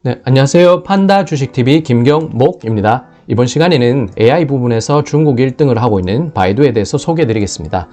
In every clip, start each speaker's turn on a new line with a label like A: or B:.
A: 네, 안녕하세요. 판다 주식TV 김경목입니다. 이번 시간에는 AI 부분에서 중국 1등을 하고 있는 바이두에 대해서 소개해드리겠습니다.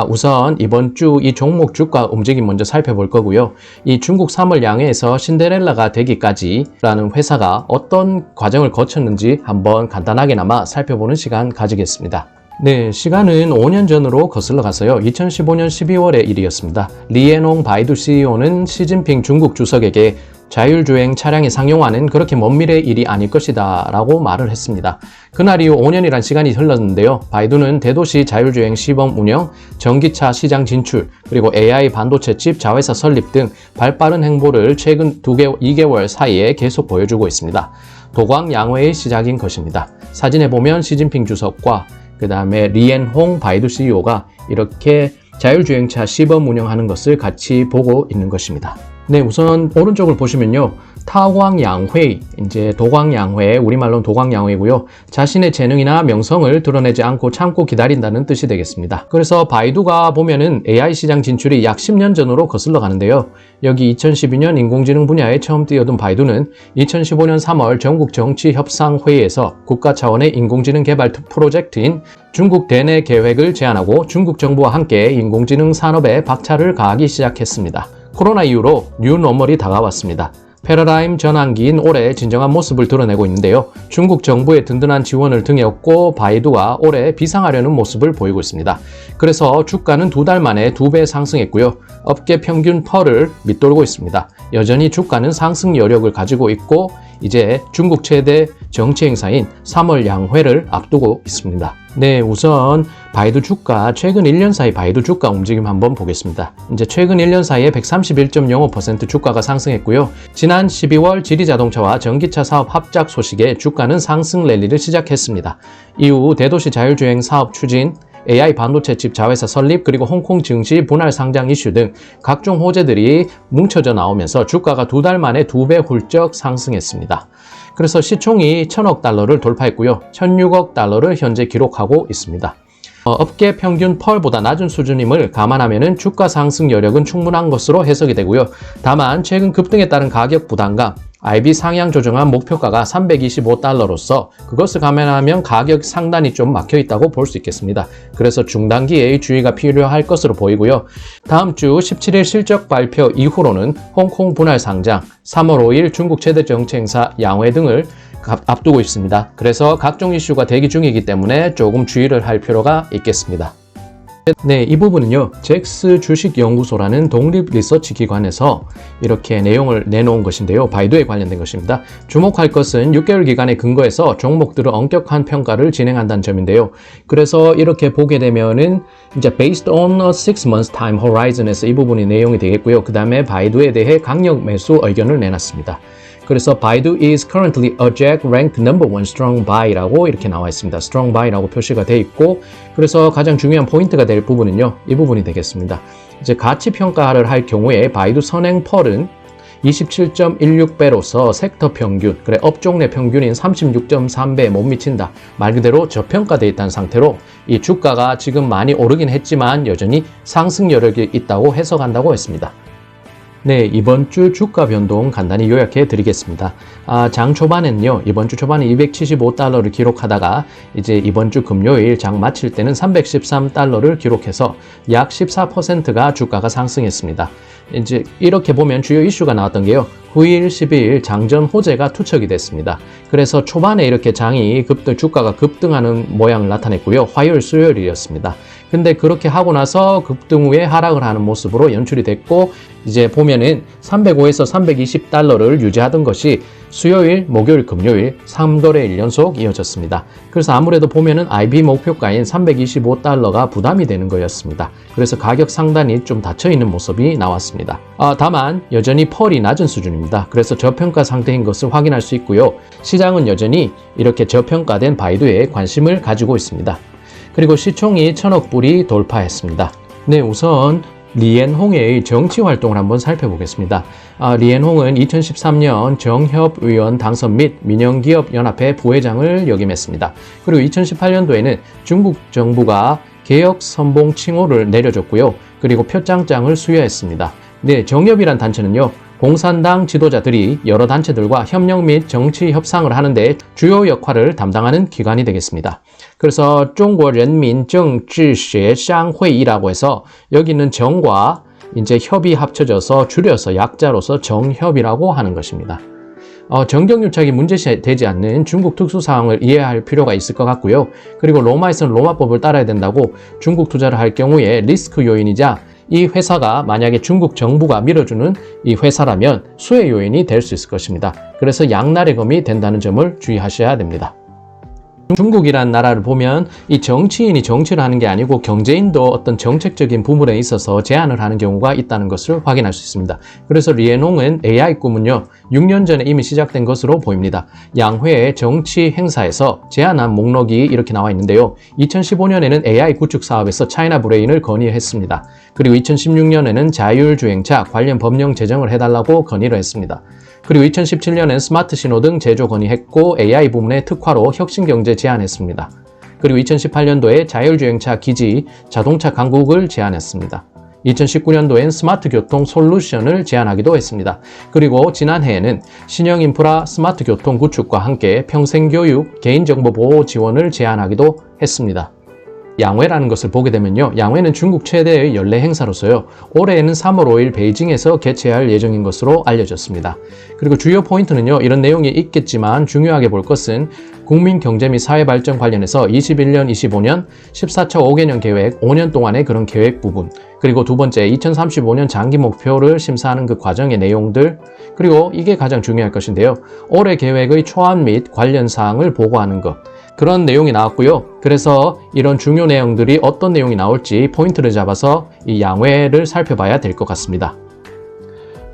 A: 우선 이번 주 이 종목 주가 움직임 먼저 살펴볼 거고요. 이 중국 3월 양회에서 신데렐라가 되기까지 라는 회사가 어떤 과정을 거쳤는지 한번 간단하게나마 살펴보는 시간 가지겠습니다. 네, 시간은 5년 전으로 거슬러 가서요. 2015년 12월의 일이었습니다. 리앤홍 바이두 CEO는 시진핑 중국 주석에게 자율주행 차량의 상용화는 그렇게 먼 미래의 일이 아닐 것이다 라고 말을 했습니다. 그날 이후 5년이란 시간이 흘렀는데요. 바이두는 대도시 자율주행 시범 운영, 전기차 시장 진출, 그리고 AI 반도체 칩 자회사 설립 등 발빠른 행보를 최근 2개월 사이에 계속 보여주고 있습니다. 도광 양회의 시작인 것입니다. 사진에 보면 시진핑 주석과 그 다음에 리앤홍 바이두 CEO가 이렇게 자율주행차 시범 운영하는 것을 같이 보고 있는 것입니다. 네, 우선 오른쪽을 보시면요. 타광양회, 이제 도광양회, 우리말로는 도광양회고요. 자신의 재능이나 명성을 드러내지 않고 참고 기다린다는 뜻이 되겠습니다. 그래서 바이두가 보면은 AI 시장 진출이 약 10년 전으로 거슬러 가는데요. 여기 2012년 인공지능 분야에 처음 뛰어든 바이두는 2015년 3월 전국정치협상회의에서 국가 차원의 인공지능 개발 프로젝트인 중국 대내 계획을 제안하고 중국 정부와 함께 인공지능 산업에 박차를 가하기 시작했습니다. 코로나 이후로 뉴노멀이 다가왔습니다. 패러다임 전환기인 올해 진정한 모습을 드러내고 있는데요. 중국 정부의 든든한 지원을 등에 업고 바이두가 올해 비상하려는 모습을 보이고 있습니다. 그래서 주가는 2달 만에 2배 상승했고요. 업계 평균 펄을 밑돌고 있습니다. 여전히 주가는 상승 여력을 가지고 있고 이제 중국 최대 정치 행사인 3월 양회를 앞두고 있습니다. 네, 우선 바이두 주가 최근 1년 사이 바이두 주가 움직임 한번 보겠습니다. 이제 최근 1년 사이에 131.05% 주가가 상승했고요. 지난 12월 지리자동차와 전기차 사업 합작 소식에 주가는 상승 랠리를 시작했습니다. 이후 대도시 자율주행 사업 추진, AI 반도체 칩 자회사 설립, 그리고 홍콩 증시 분할 상장 이슈 등 각종 호재들이 뭉쳐져 나오면서 주가가 2달 만에 2배 훌쩍 상승했습니다. 그래서 시총이 1000억 달러를 돌파했고요. 1006억 달러를 현재 기록하고 있습니다. 업계 평균 펄보다 낮은 수준임을 감안하면 주가 상승 여력은 충분한 것으로 해석이 되고요. 다만 최근 급등에 따른 가격 부담감, IB 상향 조정한 목표가가 325달러로서 그것을 감안하면 가격 상단이 좀 막혀있다고 볼 수 있겠습니다. 그래서 중단기에 주의가 필요할 것으로 보이고요. 다음 주 17일 실적 발표 이후로는 홍콩 분할 상장, 3월 5일 중국 최대 정치 행사 양회 등을 앞두고 있습니다. 그래서 각종 이슈가 대기 중이기 때문에 조금 주의를 할 필요가 있겠습니다. 네, 이 부분은요. 잭스 주식연구소라는 독립 리서치 기관에서 이렇게 내용을 내놓은 것인데요. 바이두에 관련된 것입니다. 주목할 것은 6개월 기간에 근거해서 종목들을 엄격한 평가를 진행한다는 점인데요. 그래서 이렇게 보게 되면은 이제 based on a 6 months time horizon에서 이 부분이 내용이 되겠고요. 그 다음에 바이두에 대해 강력 매수 의견을 내놨습니다. 그래서 바이두 is currently a JAG ranked number one strong buy라고 이렇게 나와 있습니다. strong buy라고 표시가 돼 있고, 그래서 가장 중요한 포인트가 될 부분은요, 이 부분이 되겠습니다. 이제 가치 평가를 할 경우에 바이두 선행 펄은 27.16배로서 섹터 평균, 업종 내 평균인 36.3배에 못 미친다. 말 그대로 저평가되어 있다는 상태로 이 주가가 지금 많이 오르긴 했지만 여전히 상승 여력이 있다고 해석한다고 했습니다. 네, 이번 주 주가 변동 간단히 요약해 드리겠습니다. 장 초반에는요, 이번 주 초반에 275달러를 기록하다가 이제 이번 주 금요일 장 마칠 때는 313달러를 기록해서 약 14%가 주가가 상승했습니다. 이제 이렇게 보면 주요 이슈가 나왔던 게요. 9일, 12일 장전 호재가 투척이 됐습니다. 그래서 초반에 이렇게 주가가 급등하는 모양을 나타냈고요. 화요일, 수요일이었습니다. 근데 그렇게 하고 나서 급등 후에 하락을 하는 모습으로 연출이 됐고, 이제 보면은 305에서 320달러를 유지하던 것이 수요일, 목요일, 금요일 3거래일 연속 이어졌습니다. 그래서 아무래도 보면은 IB 목표가인 325달러가 부담이 되는 거였습니다. 그래서 가격 상단이 좀 닫혀있는 모습이 나왔습니다. 다만 여전히 펄이 낮은 수준입니다. 그래서 저평가 상태인 것을 확인할 수 있고요. 시장은 여전히 이렇게 저평가된 바이두에 관심을 가지고 있습니다. 그리고 시총이 1000억 불이 돌파했습니다. 네, 우선 리앤홍의 정치 활동을 한번 살펴보겠습니다. 리앤홍은 2013년 정협의원 당선 및 민영기업연합회 부회장을 역임했습니다. 그리고 2018년도에는 중국 정부가 개혁 선봉 칭호를 내려줬고요. 그리고 표창장을 수여했습니다. 네, 정협이란 단체는요, 공산당 지도자들이 여러 단체들과 협력 및 정치 협상을 하는데 주요 역할을 담당하는 기관이 되겠습니다. 그래서 중국인민정치协商会议라고 해서 여기 있는 정과 이제 협이 합쳐져서 줄여서 약자로서 정협이라고 하는 것입니다. 정경유착이 문제되지 않는 중국 특수 상황을 이해할 필요가 있을 것 같고요. 그리고 로마에서는 로마법을 따라야 된다고 중국 투자를 할 경우에 리스크 요인이자 이 회사가 만약에 중국 정부가 밀어주는 이 회사라면 수혜 요인이 될 수 있을 것입니다. 그래서 양날의 검이 된다는 점을 주의하셔야 됩니다. 중국이라는 나라를 보면 이 정치인이 정치를 하는 게 아니고 경제인도 어떤 정책적인 부분에 있어서 제안을 하는 경우가 있다는 것을 확인할 수 있습니다. 그래서 리에농은 AI 꿈은요, 6년 전에 이미 시작된 것으로 보입니다. 양회의 정치 행사에서 제안한 목록이 이렇게 나와 있는데요. 2015년에는 AI 구축 사업에서 차이나 브레인을 건의했습니다. 그리고 2016년에는 자율주행차 관련 법령 제정을 해달라고 건의를 했습니다. 그리고 2017년엔 스마트 신호등 제조 건의했고 AI 부문의 특화로 혁신경제 제안했습니다. 그리고 2018년도에 자율주행차 기지, 자동차 강국을 제안했습니다. 2019년도엔 스마트 교통 솔루션을 제안하기도 했습니다. 그리고 지난해에는 신형 인프라 스마트 교통 구축과 함께 평생교육, 개인정보 보호 지원을 제안하기도 했습니다. 양회라는 것을 보게 되면요. 양회는 중국 최대의 연례 행사로서요. 올해에는 3월 5일 베이징에서 개최할 예정인 것으로 알려졌습니다. 그리고 주요 포인트는요. 이런 내용이 있겠지만 중요하게 볼 것은 국민 경제 및 사회 발전 관련해서 21년, 25년 14차 5개년 계획 5년 동안의 그런 계획 부분, 그리고 두 번째 2035년 장기 목표를 심사하는 그 과정의 내용들, 그리고 이게 가장 중요할 것인데요. 올해 계획의 초안 및 관련 사항을 보고하는 것, 그런 내용이 나왔고요. 그래서 이런 중요 내용들이 어떤 내용이 나올지 포인트를 잡아서 이 양회를 살펴봐야 될 것 같습니다.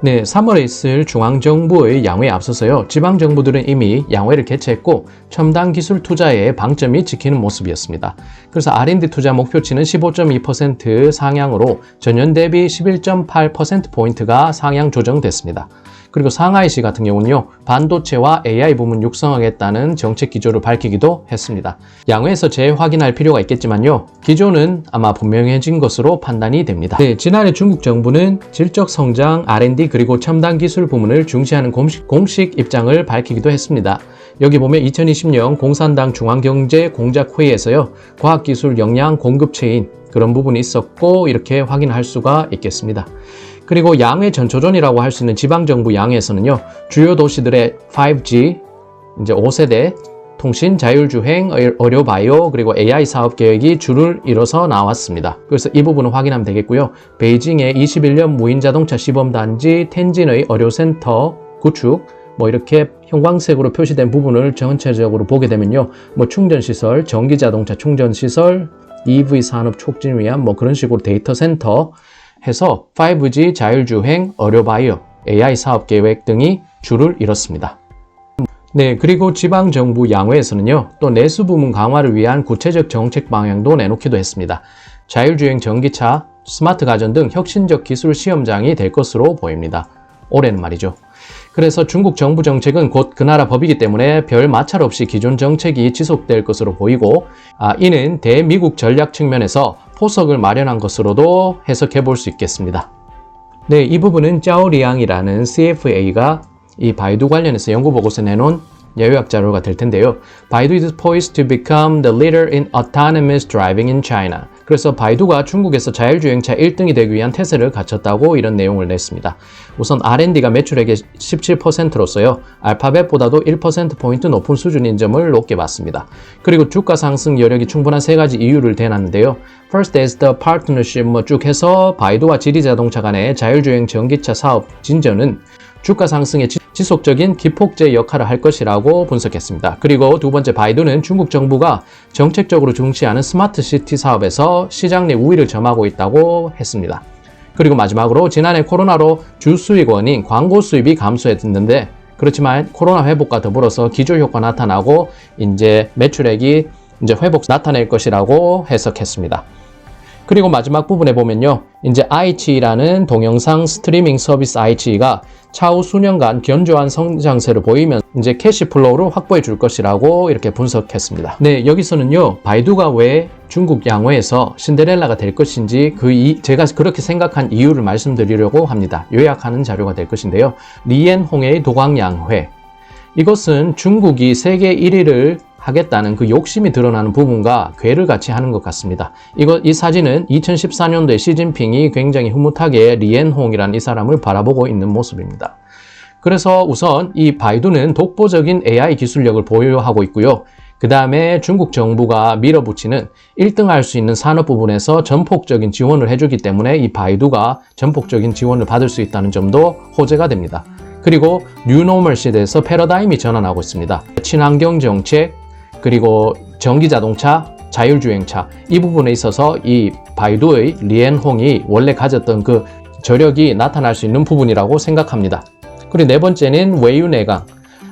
A: 네, 3월에 있을 중앙정부의 양회에 앞서서요. 지방정부들은 이미 양회를 개최했고 첨단 기술 투자에 방점이 찍히는 모습이었습니다. 그래서 R&D 투자 목표치는 15.2% 상향으로 전년 대비 11.8%포인트가 상향 조정됐습니다. 그리고 상하이시 같은 경우는요, 반도체와 AI 부문 육성하겠다는 정책 기조를 밝히기도 했습니다. 양회에서 재확인할 필요가 있겠지만요, 기조는 아마 분명해진 것으로 판단이 됩니다. 네, 지난해 중국 정부는 질적 성장, R&D 그리고 첨단 기술 부문을 중시하는 공식 입장을 밝히기도 했습니다. 여기 보면 2020년 공산당 중앙경제공작회의에서요, 과학기술 역량 공급체인 그런 부분이 있었고 이렇게 확인할 수가 있겠습니다. 그리고 양회 전초전이라고 할 수 있는 지방정부 양회에서는요, 주요 도시들의 5G, 이제 5세대 통신, 자율주행, 의료바이오, 그리고 AI 사업 계획이 줄을 이뤄서 나왔습니다. 그래서 이 부분은 확인하면 되겠고요. 베이징의 21년 무인자동차 시범단지, 텐진의 의료센터 구축, 이렇게 형광색으로 표시된 부분을 전체적으로 보게 되면요, 충전시설, 전기자동차 충전시설, EV 산업 촉진을 위한 그런 식으로 데이터 센터 해서 5G, 자율주행, 의료바이오, AI 사업 계획 등이 줄을 이뤘습니다. 네, 그리고 지방정부 양회에서는요, 또 내수 부문 강화를 위한 구체적 정책 방향도 내놓기도 했습니다. 자율주행 전기차, 스마트 가전 등 혁신적 기술 시험장이 될 것으로 보입니다. 올해는 말이죠. 그래서 중국 정부 정책은 곧 그 나라 법이기 때문에 별 마찰 없이 기존 정책이 지속될 것으로 보이고, 이는 대미국 전략 측면에서 포석을 마련한 것으로도 해석해 볼 수 있겠습니다. 네, 이 부분은 짜오리앙이라는 CFA가 이 바이두 관련해서 연구보고서에 내놓은 여유학 자료가 될 텐데요. 바이두 is poised to become the leader in autonomous driving in China. 그래서 바이두가 중국에서 자율주행차 1등이 되기 위한 태세를 갖췄다고 이런 내용을 냈습니다. 우선 R&D가 매출액의 17%로서요. 알파벳보다도 1%포인트 높은 수준인 점을 높게 봤습니다. 그리고 주가 상승 여력이 충분한 세 가지 이유를 대놨는데요. First is the partnership 쭉 해서 바이두와 지리자동차 간의 자율주행 전기차 사업 진전은 주가 상승의 지속적인 기폭제 역할을 할 것이라고 분석했습니다. 그리고 두 번째, 바이두는 중국 정부가 정책적으로 중시하는 스마트 시티 사업에서 시장 내 우위를 점하고 있다고 했습니다. 그리고 마지막으로 지난해 코로나로 주 수익원인 광고 수입이 감소했는데, 그렇지만 코로나 회복과 더불어서 기조 효과 나타나고 이제 매출액이 이제 회복 나타낼 것이라고 해석했습니다. 그리고 마지막 부분에 보면요, 이제 아이치라는 동영상 스트리밍 서비스 아이치가 차후 수년간 견조한 성장세를 보이면 이제 캐시플로우를 확보해 줄 것이라고 이렇게 분석했습니다. 네, 여기서는요, 바이두가 왜 중국 양회에서 신데렐라가 될 것인지 제가 그렇게 생각한 이유를 말씀드리려고 합니다. 요약하는 자료가 될 것인데요. 리엔홍의 도광양회. 이것은 중국이 세계 1위를 하겠다는 그 욕심이 드러나는 부분과 궤를 같이 하는 것 같습니다. 이 사진은 2014년도에 시진핑이 굉장히 흐뭇하게 리엔홍이라는 이 사람을 바라보고 있는 모습입니다. 그래서 우선 이 바이두는 독보적인 AI 기술력을 보유하고 있고요. 그 다음에 중국 정부가 밀어붙이는 1등 할 수 있는 산업 부분에서 전폭적인 지원을 해주기 때문에 이 바이두가 전폭적인 지원을 받을 수 있다는 점도 호재가 됩니다. 그리고 뉴노멀 시대에서 패러다임이 전환하고 있습니다. 친환경 정책, 그리고 전기자동차, 자율주행차, 이 부분에 있어서 이 바이두의 리엔홍이 원래 가졌던 그 저력이 나타날 수 있는 부분이라고 생각합니다. 그리고 네 번째는 웨이유내강.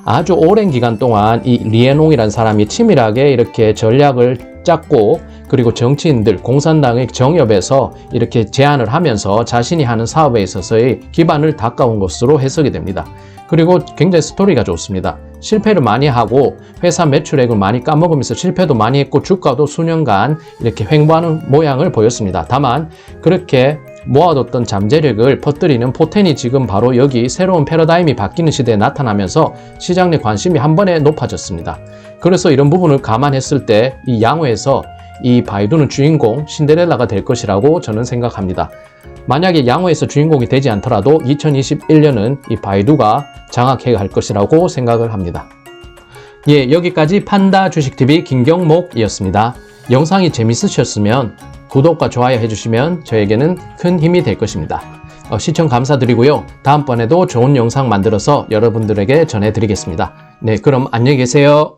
A: 아주 오랜 기간 동안 이 리엔홍이라는 사람이 치밀하게 이렇게 전략을 짰고, 그리고 정치인들, 공산당의 정협에서 이렇게 제안을 하면서 자신이 하는 사업에 있어서의 기반을 닦아온 것으로 해석이 됩니다. 그리고 굉장히 스토리가 좋습니다. 실패를 많이 하고 회사 매출액을 많이 까먹으면서 실패도 많이 했고 주가도 수년간 이렇게 횡보하는 모양을 보였습니다. 다만 그렇게 모아뒀던 잠재력을 퍼뜨리는 포텐이 지금 바로 여기 새로운 패러다임이 바뀌는 시대에 나타나면서 시장 내 관심이 한 번에 높아졌습니다. 그래서 이런 부분을 감안했을 때 이 양회에서 이 바이두는 주인공 신데렐라가 될 것이라고 저는 생각합니다. 만약에 양회에서 주인공이 되지 않더라도 2021년은 이 바이두가 장악해 갈 것이라고 생각을 합니다. 예, 여기까지 판다 주식TV 김경목이었습니다. 영상이 재밌으셨으면 구독과 좋아요 해주시면 저에게는 큰 힘이 될 것입니다. 시청 감사드리고요. 다음번에도 좋은 영상 만들어서 여러분들에게 전해드리겠습니다. 네, 그럼 안녕히 계세요.